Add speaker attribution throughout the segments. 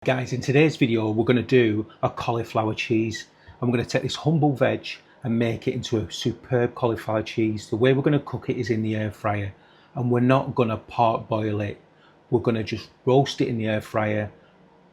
Speaker 1: Guys, in today's video we're going to do a cauliflower cheese. I'm going to take this humble veg and make it into a superb cauliflower cheese. The way we're going to cook it is in the air fryer, and we're not going to part boil it. We're going to just roast it in the air fryer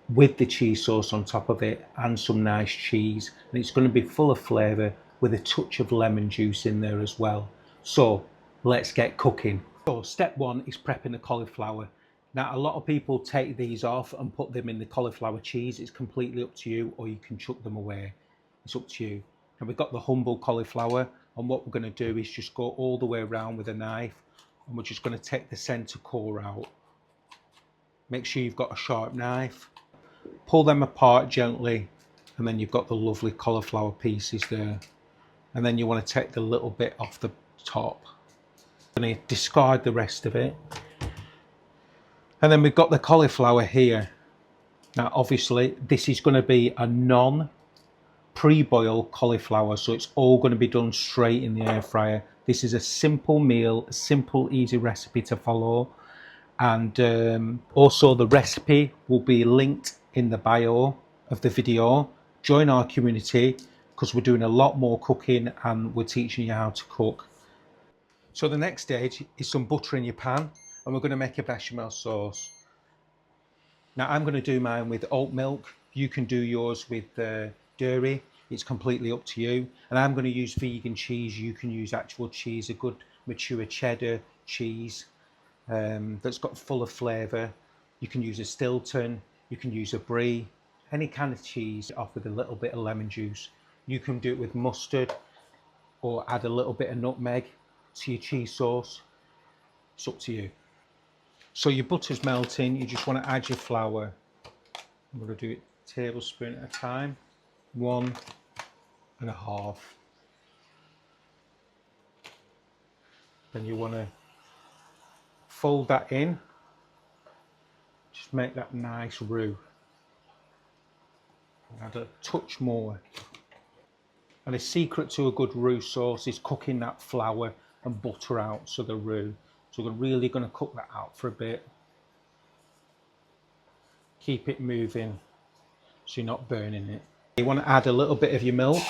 Speaker 1: with the cheese sauce on top of it and some nice cheese, and it's going to be full of flavour with a touch of lemon juice in there as well. So let's get cooking. So step one is prepping the cauliflower. Now, a lot of people take these off and put them in the cauliflower cheese. It's completely up to you, or you can chuck them away. It's up to you. And we've got the humble cauliflower, and what we're going to do is just go all the way around with a knife, and we're just going to take the centre core out. Make sure you've got a sharp knife. Pull them apart gently, and then you've got the lovely cauliflower pieces there. And then you want to take the little bit off the top. I'm going to discard the rest of it. And then we've got the cauliflower here. Now, obviously, this is going to be a non-pre-boiled cauliflower, so it's all going to be done straight in the air fryer. This is a simple meal, a simple, easy recipe to follow. And also the recipe will be linked in the bio of the video. Join our community, because we're doing a lot more cooking and we're teaching you how to cook. So the next stage is some butter in your pan, and we're going to make a bechamel sauce. Now, I'm going to do mine with oat milk. You can do yours with dairy. It's completely up to you. And I'm going to use vegan cheese. You can use actual cheese, a good mature cheddar cheese that's got full of flavour. You can use a Stilton. You can use a brie. Any kind of cheese off with a little bit of lemon juice. You can do it with mustard or add a little bit of nutmeg to your cheese sauce. It's up to you. So your butter's melting, you just want to add your flour. I'm going to do it a tablespoon at a time. 1.5. Then you want to fold that in. Just make that nice roux. Add a touch more. And the secret to a good roux sauce is cooking that flour and butter out, so the roux. So we're really going to cook that out for a bit. Keep it moving so you're not burning it. You want to add a little bit of your milk.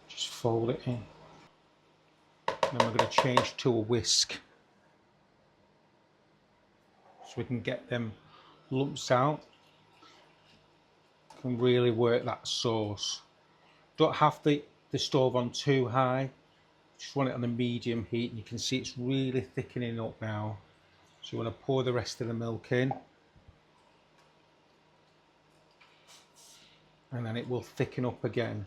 Speaker 1: Just fold it in. And then we're going to change to a whisk, so we can get them lumps out. Can really work that sauce. Don't have the stove on too high, just want it on a medium heat, and you can see it's really thickening up now. So you want to pour the rest of the milk in, and then it will thicken up again.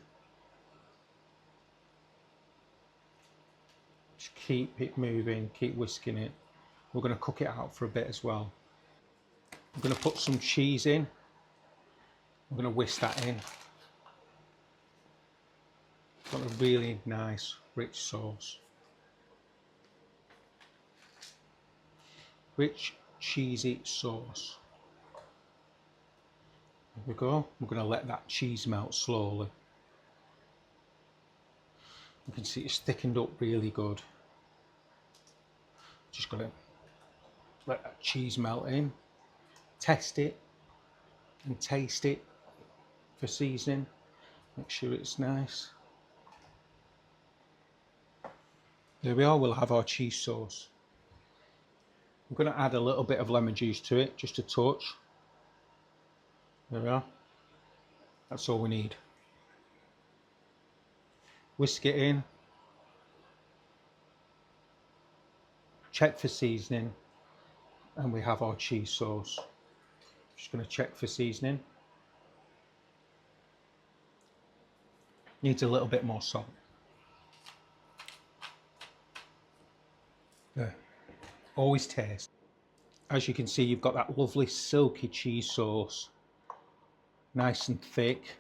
Speaker 1: Just keep it moving, keep whisking it. We're going to cook it out for a bit as well. I'm going to put some cheese in. I'm going to whisk that in. Got a really nice rich sauce. Rich cheesy sauce. There we go. We're going to let that cheese melt slowly. You can see it's thickened up really good. Just going to let that cheese melt in. Test it and taste it for seasoning. Make sure it's nice. There we are, we'll have our cheese sauce. I'm going to add a little bit of lemon juice to it, just a touch. There we are. That's all we need. Whisk it in. Check for seasoning. And we have our cheese sauce. Just going to check for seasoning. Needs a little bit more salt. There. Always taste. As you can see, you've got that lovely silky cheese sauce. Nice and thick,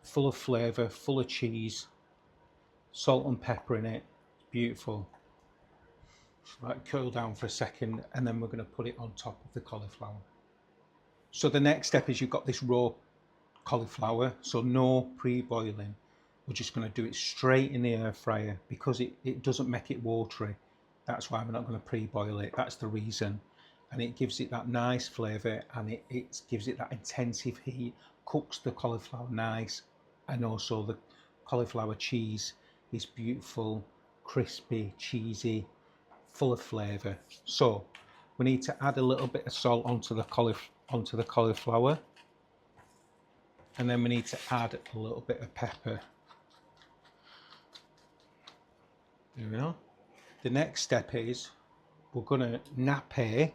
Speaker 1: full of flavour, full of cheese. Salt and pepper in it. Beautiful. Just let it cool down for a second, and then we're going to put it on top of the cauliflower. So the next step is you've got this raw cauliflower, so no pre-boiling. We're just going to do it straight in the air fryer because it doesn't make it watery. That's why we're not going to pre-boil it. That's the reason. and it gives it that nice flavour, and it gives it that intensive heat, cooks the cauliflower nice, and also the cauliflower cheese is beautiful, crispy, cheesy, full of flavour. So we need to add a little bit of salt onto the cauliflower, and then we need to add a little bit of pepper. There we are. The next step is we're going to nappe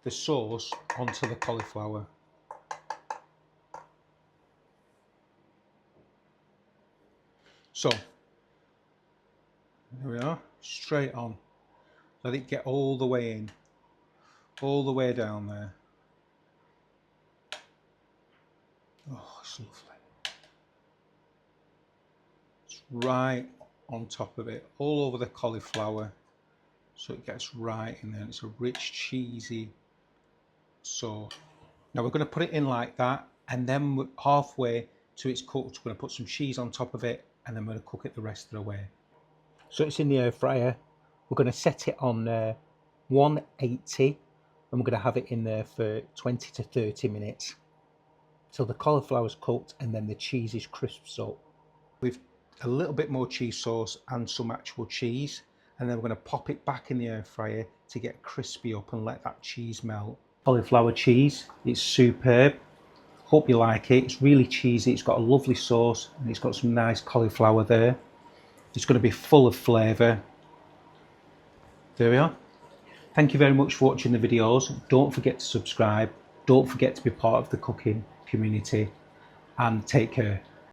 Speaker 1: the sauce onto the cauliflower. So there we are, straight on. Let it get all the way in, all the way down there. Oh, it's lovely. It's right on top of it, all over the cauliflower, so it gets right in there. It's a rich, cheesy sauce. Now we're going to put it in like that, and then halfway to it's cooked, we're going to put some cheese on top of it, and then we're going to cook it the rest of the way. So it's in the air fryer. We're going to set it on 180, and we're going to have it in there for 20 to 30 minutes till the cauliflower's cooked and then the cheese is crisps up. With a little bit more cheese sauce and some actual cheese, and then we're going to pop it back in the air fryer to get crispy up and let that cheese melt. Cauliflower cheese, it's superb. Hope you like it. It's really cheesy, it's got a lovely sauce, and it's got some nice cauliflower there. It's going to be full of flavour. There we are. Thank you very much for watching the videos. Don't forget to subscribe. Don't forget to be part of the cooking community, and take care.